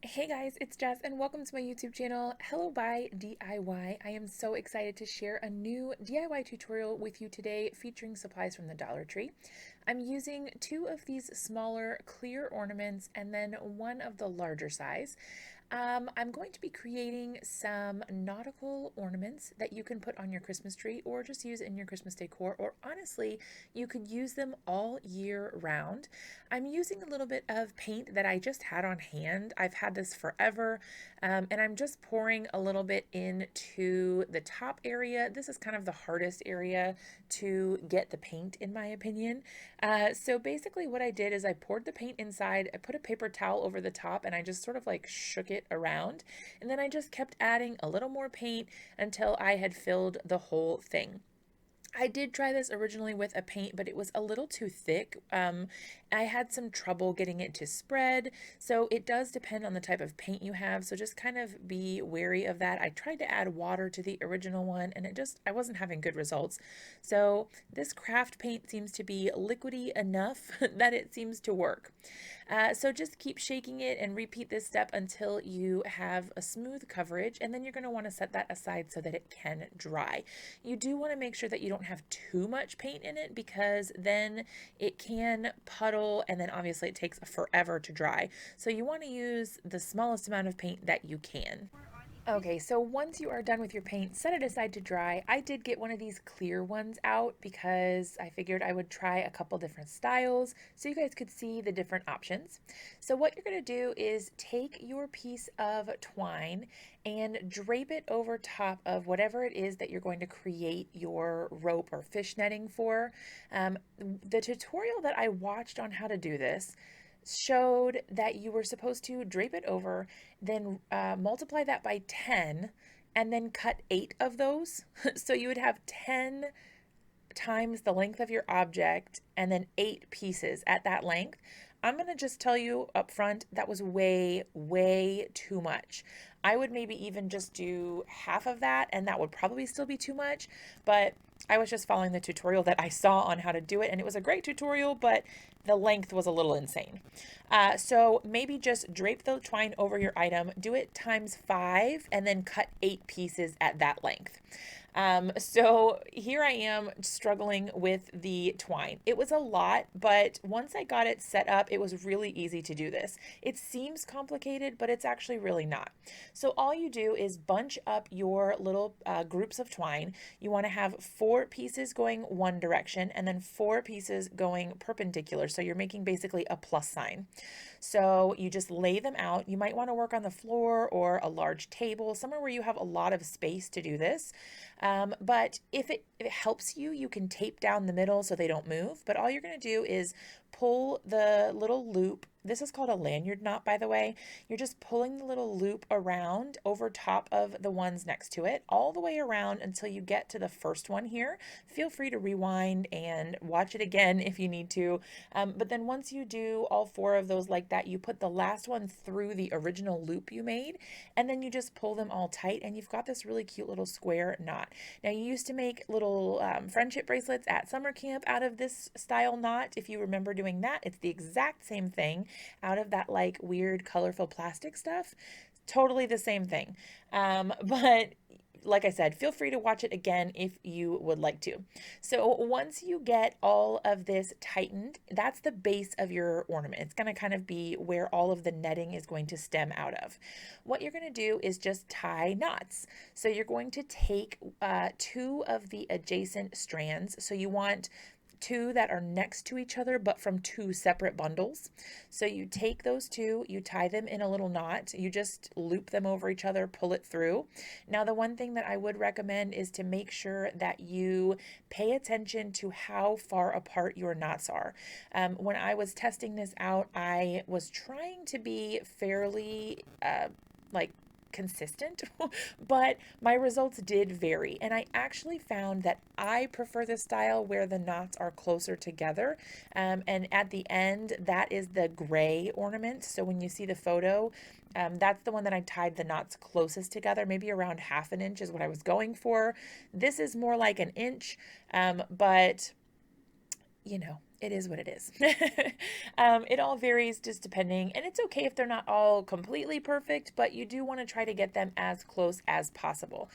Hey guys, it's Jess and welcome to my YouTube channel, Hello by DIY. I am so excited to share a new DIY tutorial with you today featuring supplies from the Dollar Tree. I'm using two of these smaller clear ornaments and then one of the larger size. I'm going to be creating some nautical ornaments that you can put on your Christmas tree or just use in your Christmas decor, or honestly, you could use them all year round. I'm using a little bit of paint that I just had on hand. I've had this forever, and I'm just pouring a little bit into the top area. This is kind of the hardest area to get the paint, in my opinion. So basically, what I did is I poured the paint inside, I put a paper towel over the top, and I just sort of like shook it around. And then I just kept adding a little more paint until I had filled the whole thing. I did try this originally with a paint, but it was a little too thick. I had some trouble getting it to spread, so it does depend on the type of paint you have, so just kind of be wary of that. I tried to add water to the original one, and I wasn't having good results. So this craft paint seems to be liquidy enough that it seems to work. So just keep shaking it and repeat this step until you have a smooth coverage, and then you're going to want to set that aside so that it can dry. You do want to make sure that you don't have too much paint in it, because then it can puddle and then obviously it takes forever to dry. So you want to use the smallest amount of paint that you can. Okay, so once you are done with your paint, set it aside to dry. I did get one of these clear ones out because I figured I would try a couple different styles so you guys could see the different options. So what you're going to do is take your piece of twine and drape it over top of whatever it is that you're going to create your rope or fish netting for. The tutorial that I watched on how to do this showed that you were supposed to drape it over, then multiply that by 10, and then cut 8 of those. So you would have 10 times the length of your object and then 8 pieces at that length. I'm going to just tell you up front that was way, way too much. I would maybe even just do half of that, and that would probably still be too much. But I was just following the tutorial that I saw on how to do it, and it was a great tutorial, but the length was a little insane. So maybe just drape the twine over your item, do it times 5, and then cut 8 pieces at that length. So here I am struggling with the twine. It was a lot, but once I got it set up, it was really easy to do this. It seems complicated, but it's actually really not. So all you do is bunch up your little groups of twine. You want to have 4 pieces going one direction and then 4 pieces going perpendicular. So you're making basically a plus sign. So you just lay them out. You might want to work on the floor or a large table, somewhere where you have a lot of space to do this. But if it helps you, you can tape down the middle so they don't move. But all you're going to do is pull the little loop. This is called a lanyard knot, by the way. You're just pulling the little loop around over top of the ones next to it, all the way around until you get to the first one here. Feel free to rewind and watch it again if you need to. But then once you do all 4 of those like that, you put the last one through the original loop you made, and then you just pull them all tight, and you've got this really cute little square knot. Now, you used to make little friendship bracelets at summer camp out of this style knot. If you remember doing that, it's the exact same thing out of that like weird colorful plastic stuff. Totally the same thing. But like I said, feel free to watch it again if you would like to. So once you get all of this tightened, that's the base of your ornament. It's going to kind of be where all of the netting is going to stem out of. What you're going to do is just tie knots. So you're going to take 2 of the adjacent strands. So you want 2 that are next to each other but from 2 separate bundles. So you take those 2, you tie them in a little knot, you just loop them over each other, pull it through. Now, the one thing that I would recommend is to make sure that you pay attention to how far apart your knots are. When I was testing this out, I was trying to be fairly like consistent, but my results did vary. And I actually found that I prefer the style where the knots are closer together. And at the end, that is the gray ornament. So when you see the photo, that's the one that I tied the knots closest together, maybe around 1/2 inch is what I was going for. This is more like an inch, but it is what it is. It all varies just depending, and it's okay if they're not all completely perfect, but you do want to try to get them as close as possible.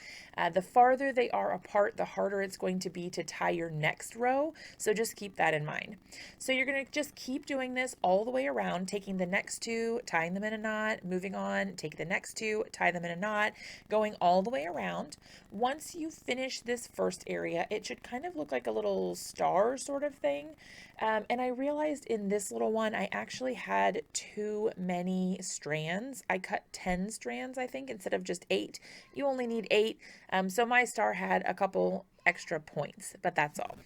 The farther they are apart, the harder it's going to be to tie your next row, so just keep that in mind. So you're going to just keep doing this all the way around, taking the next two, tying them in a knot, moving on, take the next two, tie them in a knot, going all the way around. Once you finish this first area, it should kind of look like a little star sort of thing. And I realized in this little one, I actually had too many strands. I cut 10 strands, I think, instead of just 8. You only need 8. So my star had a couple extra points, but that's all.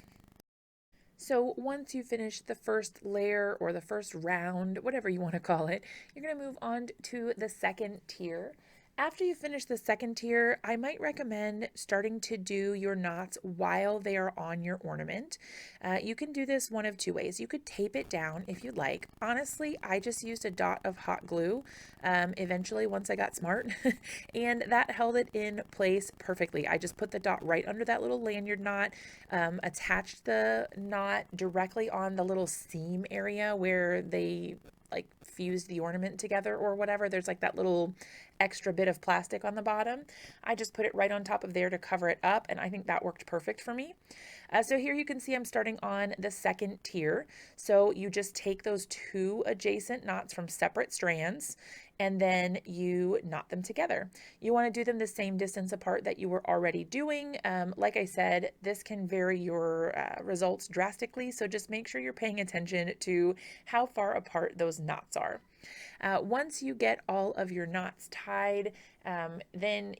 So once you finish the first layer or the first round, whatever you want to call it, you're going to move on to the second tier. After you finish the second tier, I might recommend starting to do your knots while they are on your ornament. You can do this one of two ways. You could tape it down if you'd like. Honestly, I just used a dot of hot glue eventually once I got smart, and that held it in place perfectly. I just put the dot right under that little lanyard knot, attached the knot directly on the little seam area where they like fuse the ornament together or whatever. There's like that little extra bit of plastic on the bottom. I just put it right on top of there to cover it up, and I think that worked perfect for me. So here you can see I'm starting on the second tier. So you just take those two adjacent knots from separate strands and then you knot them together. You want to do them the same distance apart that you were already doing. Like I said, this can vary your results drastically, so just make sure you're paying attention to how far apart those knots are. Once you get all of your knots tied, then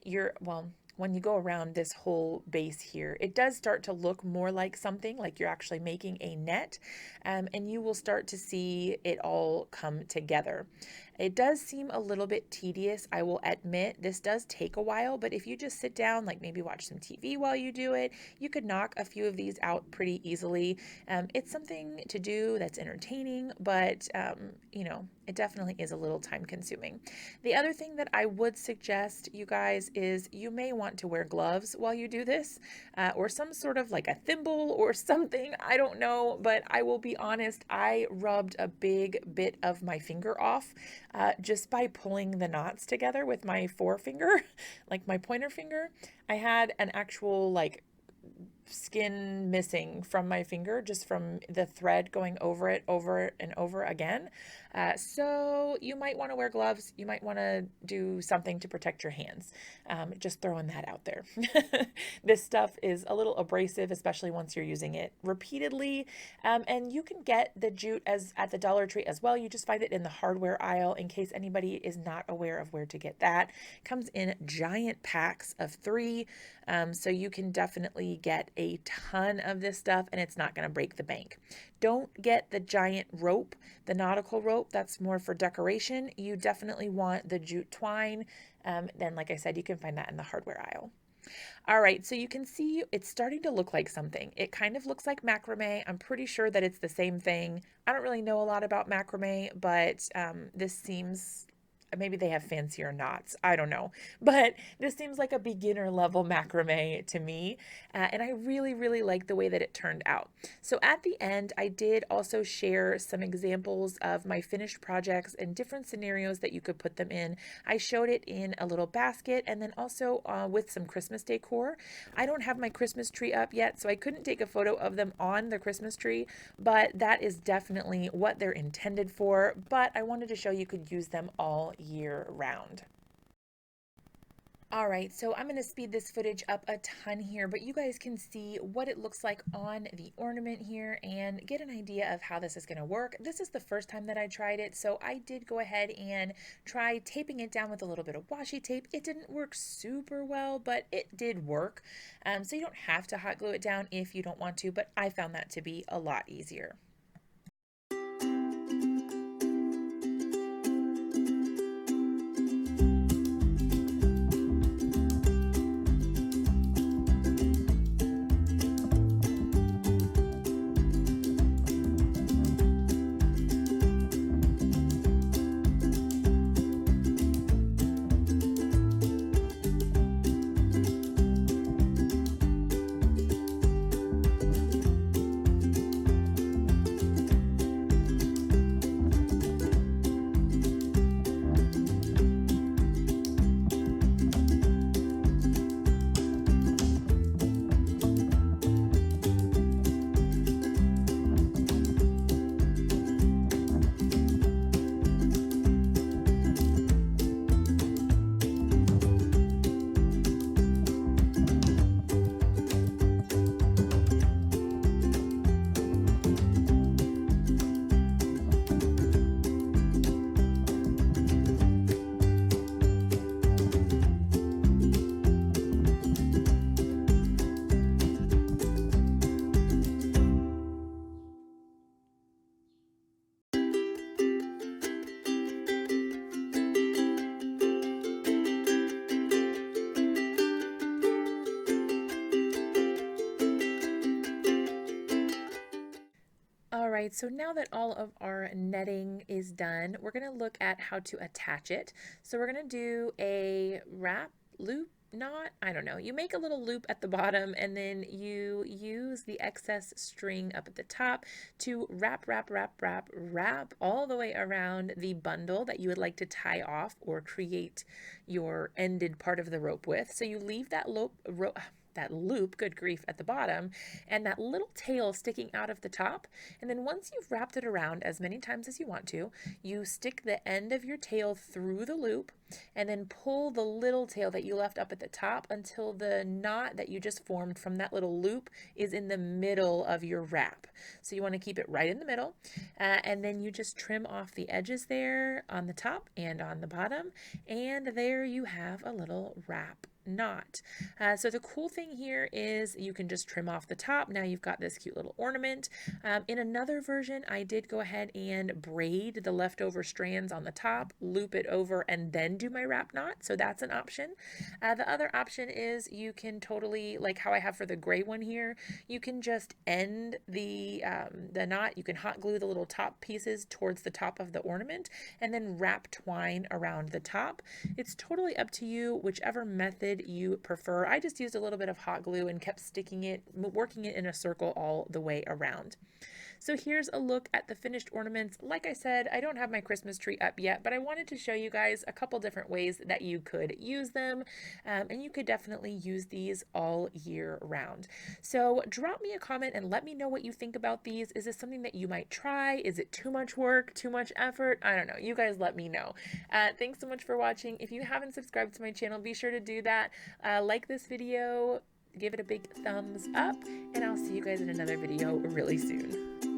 when you go around this whole base here, it does start to look more like something like you're actually making a net, and you will start to see it all come together. It does seem a little bit tedious, I will admit. This does take a while, but if you just sit down, like maybe watch some TV while you do it, you could knock a few of these out pretty easily. It's something to do that's entertaining, but it definitely is a little time consuming. The other thing that I would suggest, you guys, is you may want to wear gloves while you do this, or some sort of like a thimble or something. I don't know, but I will be honest, I rubbed a big bit of my finger off just by pulling the knots together with my forefinger, like my pointer finger. I had an actual like skin missing from my finger just from the thread going over it over and over again. So you might want to wear gloves. You might want to do something to protect your hands. Just throwing that out there. This stuff is a little abrasive, especially once you're using it repeatedly. And you can get the jute at the Dollar Tree as well. You just find it in the hardware aisle in case anybody is not aware of where to get that. It comes in giant packs of 3. So you can definitely get a ton of this stuff and it's not going to break the bank. Don't get the giant rope, the nautical rope. That's more for decoration. You definitely want the jute twine. Then, like I said, you can find that in the hardware aisle. All right, so you can see it's starting to look like something. It kind of looks like macrame. I'm pretty sure that it's the same thing. I don't really know a lot about macrame, but this seems... maybe they have fancier knots. I don't know. But this seems like a beginner level macrame to me. And I really, really like the way that it turned out. So at the end, I did also share some examples of my finished projects and different scenarios that you could put them in. I showed it in a little basket and then also with some Christmas decor. I don't have my Christmas tree up yet, so I couldn't take a photo of them on the Christmas tree, but that is definitely what they're intended for. But I wanted to show you could use them all year round. All right, so I'm going to speed this footage up a ton here, but you guys can see what it looks like on the ornament here and get an idea of how this is going to work. This is the first time that I tried it, so I did go ahead and try taping it down with a little bit of washi tape. It didn't work super well, but it did work. So you don't have to hot glue it down if you don't want to, but I found that to be a lot easier. All right, so now that all of our netting is done, we're going to look at how to attach it. So we're going to do a wrap, loop, knot, I don't know. You make a little loop at the bottom and then you use the excess string up at the top to wrap all the way around the bundle that you would like to tie off or create your ended part of the rope with. So you leave that loop, good grief, at the bottom, and that little tail sticking out of the top. And then once you've wrapped it around as many times as you want to, you stick the end of your tail through the loop and then pull the little tail that you left up at the top until the knot that you just formed from that little loop is in the middle of your wrap. So you want to keep it right in the middle, and then you just trim off the edges there on the top and on the bottom, and there you have a little wrap knot. So the cool thing here is you can just trim off the top. Now you've got this cute little ornament. In another version, I did go ahead and braid the leftover strands on the top, loop it over, and then do my wrap knot. So that's an option. The other option is you can totally, like how I have for the gray one here, you can just end the knot. You can hot glue the little top pieces towards the top of the ornament and then wrap twine around the top. It's totally up to you, whichever method you prefer. I just used a little bit of hot glue and kept sticking it, working it in a circle all the way around. So here's a look at the finished ornaments. Like I said, I don't have my Christmas tree up yet, but I wanted to show you guys a couple different ways that you could use them, and you could definitely use these all year round. So drop me a comment and let me know what you think about these. Is this something that you might try? Is it too much work, too much effort? I don't know. You guys let me know. Thanks so much for watching. If you haven't subscribed to my channel, be sure to do that. Like this video, give it a big thumbs up, and I'll see you guys in another video really soon.